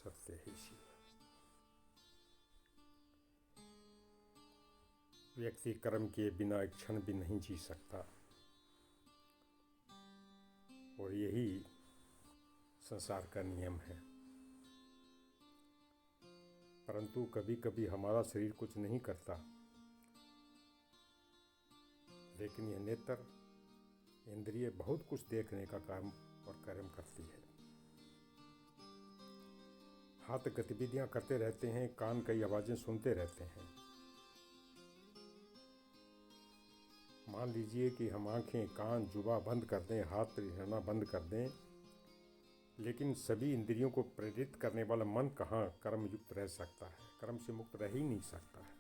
सत्य ही शिव। व्यक्ति कर्म किए बिना एक क्षण भी नहीं जी सकता, और यही संसार का नियम है। परंतु कभी कभी हमारा शरीर कुछ नहीं करता, लेकिन यह नेत्र इंद्रिय बहुत कुछ देखने का काम और कर्म करती है। हाथ गतिविधियां करते रहते हैं, कान कई आवाज़ें सुनते रहते हैं। मान लीजिए कि हम आंखें, कान, जुबान बंद कर दें, हाथ हिलाना बंद कर दें, लेकिन सभी इंद्रियों को प्रेरित करने वाला मन कहाँ कर्म युक्त रह सकता है? कर्म से मुक्त रह ही नहीं सकता है।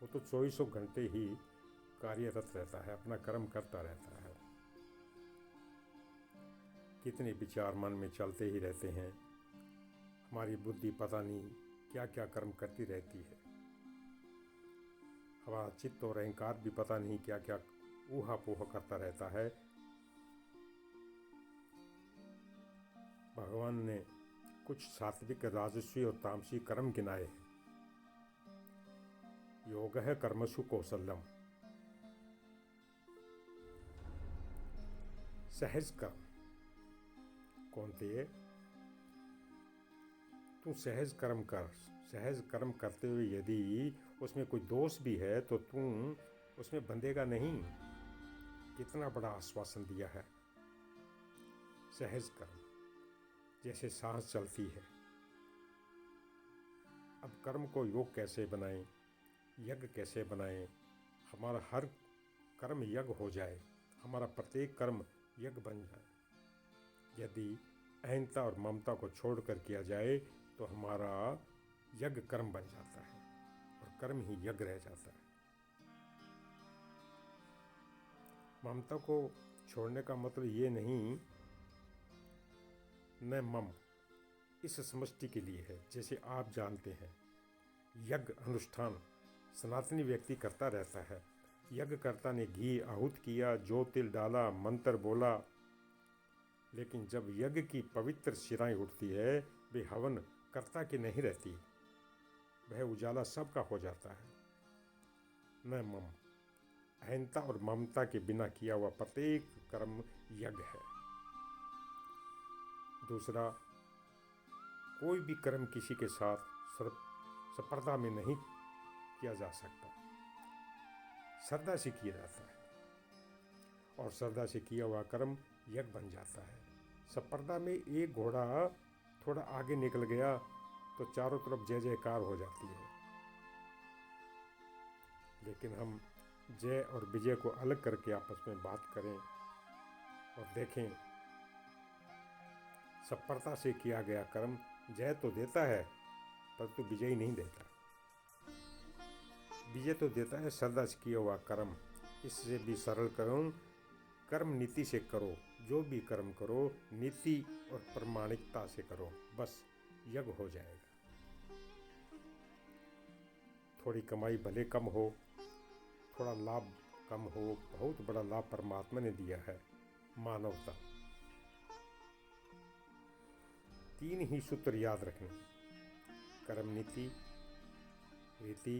वो तो 24 घंटे ही कार्यरत रहता है, अपना कर्म करता रहता है। कितने विचार मन में चलते ही रहते हैं। हमारी बुद्धि पता नहीं क्या क्या कर्म करती रहती है। हमारा चित्त और अहंकार भी पता नहीं क्या क्या ऊहा-पोहा करता रहता है। भगवान ने कुछ सात्विक, राजस्वी और तामसी कर्म गिनाए हैं। योगः कर्मसु कौशलम, सहज कर्म। कौन थे? तू सहज कर्म कर। सहज कर्म करते हुए यदि उसमें कोई दोष भी है तो तू उसमें बंधेगा नहीं। कितना बड़ा आश्वासन दिया है। सहज कर्म जैसे सांस चलती है। अब कर्म को योग कैसे बनाएं, यज्ञ कैसे बनाएं? हमारा हर कर्म यज्ञ हो जाए, हमारा प्रत्येक कर्म यज्ञ बन जाए। यदि अहंता और ममता को छोड़कर किया जाए तो हमारा यज्ञ कर्म बन जाता है और कर्म ही यज्ञ रह जाता है। ममता को छोड़ने का मतलब ये नहीं न मम इस समष्टि के लिए है। जैसे आप जानते हैं, यज्ञ अनुष्ठान सनातनी व्यक्ति करता रहता है। यज्ञकर्ता ने घी आहूत किया, जो तिल डाला, मंत्र बोला, लेकिन जब यज्ञ की पवित्र शिराएं उठती है, वे हवन कर्ता की नहीं रहती। वह उजाला सबका हो जाता है। न मम, अहंता और ममता के बिना किया हुआ प्रत्येक कर्म यज्ञ है। दूसरा, कोई भी कर्म किसी के साथ स्पर्धा में नहीं किया जा सकता। श्रद्धा से किया जाता है और श्रद्धा से किया हुआ कर्म यज्ञ बन जाता है। स्पर्धा में एक घोड़ा थोड़ा आगे निकल गया तो चारों तरफ जय जयकार हो जाती है। लेकिन हम जय और विजय को अलग करके आपस में बात करें और देखें, स्पर्धा से किया गया कर्म जय तो देता है परंतु विजय नहीं देता। विजय तो देता है श्रद्धा से किया हुआ कर्म। इससे भी सरल करूं, कर्म नीति से करो। जो भी कर्म करो नीति और प्रामाणिकता से करो, बस यज्ञ हो जाएगा। थोड़ी कमाई भले कम हो, थोड़ा लाभ कम हो, बहुत बड़ा लाभ परमात्मा ने दिया है, मानवता। 3 ही सूत्र याद रखने, कर्म नीति, रीति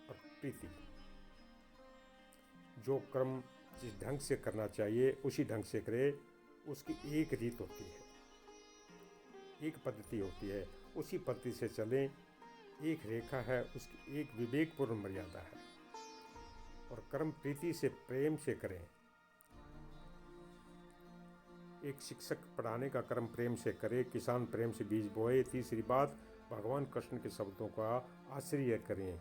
और प्रीति। जो कर्म जिस ढंग से करना चाहिए उसी ढंग से करे। उसकी एक रीत होती है, एक पद्धति होती है, उसी पद्धति से चलें। एक रेखा है, उसकी एक विवेकपूर्ण मर्यादा है। और कर्म प्रीति से, प्रेम से करें। एक शिक्षक पढ़ाने का कर्म प्रेम से करे, किसान प्रेम से बीज बोए। तीसरी बात, भगवान कृष्ण के शब्दों का आश्रय करें।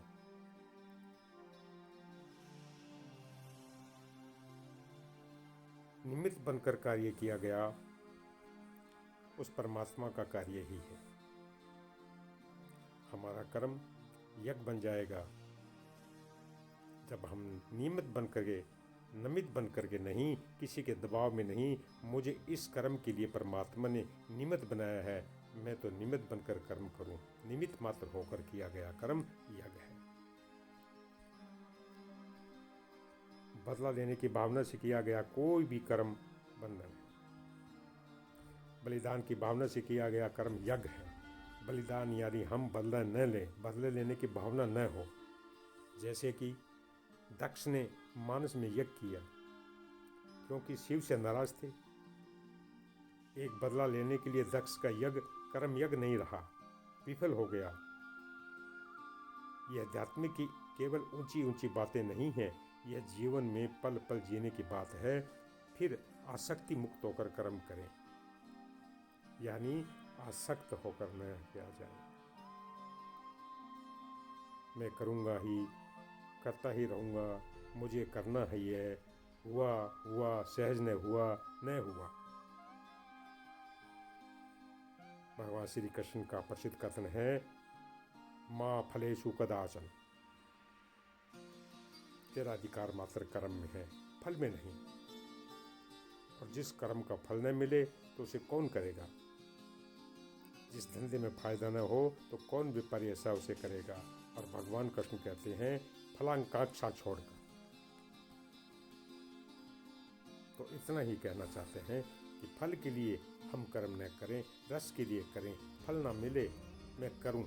निमित्त बनकर कार्य किया गया उस परमात्मा का कार्य ही है। हमारा कर्म यज्ञ बन जाएगा जब हम नियमित बन करके, नमित बन करके नहीं, किसी के दबाव में नहीं। मुझे इस कर्म के लिए परमात्मा ने निमित्त बनाया है, मैं तो निमित्त बनकर कर्म करूं। निमित्त मात्र होकर किया गया कर्म यज्ञ है। बदला लेने की भावना से किया गया कोई भी कर्म बंधन है। बलिदान की भावना से किया गया कर्म यज्ञ है। बलिदान यानी हम बदला न लें, बदले लेने की भावना न हो। जैसे कि दक्ष ने मानस में यज्ञ किया क्योंकि शिव से नाराज थे। एक बदला लेने के लिए दक्ष का यज्ञ कर्म यज्ञ नहीं रहा, विफल हो गया। यह अध्यात्म की केवल ऊंची ऊंची बातें नहीं हैं, यह जीवन में पल पल जीने की बात है। फिर आसक्ति मुक्त होकर कर्म करें, यानी आसक्त होकर न किया जाए। मैं करूँगा ही, करता ही रहूँगा, मुझे करना है ये, हुआ हुआ, सहज न हुआ न हुआ। भगवान श्री कृष्ण का प्रसिद्ध कथन है, माँ फलेषु कदाचन। तेरा अधिकार मात्र कर्म में है, फल में नहीं। और जिस कर्म का फल न मिले तो उसे कौन करेगा? जिस धंधे में फायदा न हो तो कौन विपर्यसा उसे करेगा? और भगवान कृष्ण कहते हैं, फलाकांक्षा छोड़कर। तो इतना ही कहना चाहते हैं कि फल के लिए हम कर्म न करें, रस के लिए करें। फल ना मिले मैं करूं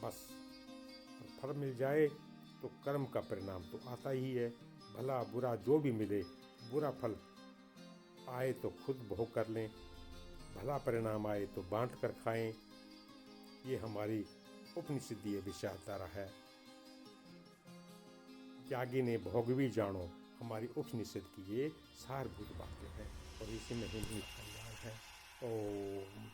बस, और फल मिल जाए तो कर्म का परिणाम तो आता ही है। भला बुरा जो भी मिले, बुरा फल आए तो खुद भोग कर लें, भला परिणाम आए तो बांट कर खाएं। ये हमारी उपनिषदीय विचारधारा है। त्यागी ने भोगवी जानो, हमारी उपनिषद की ये सारभूत बातें हैं और इसी में ही है। ओम।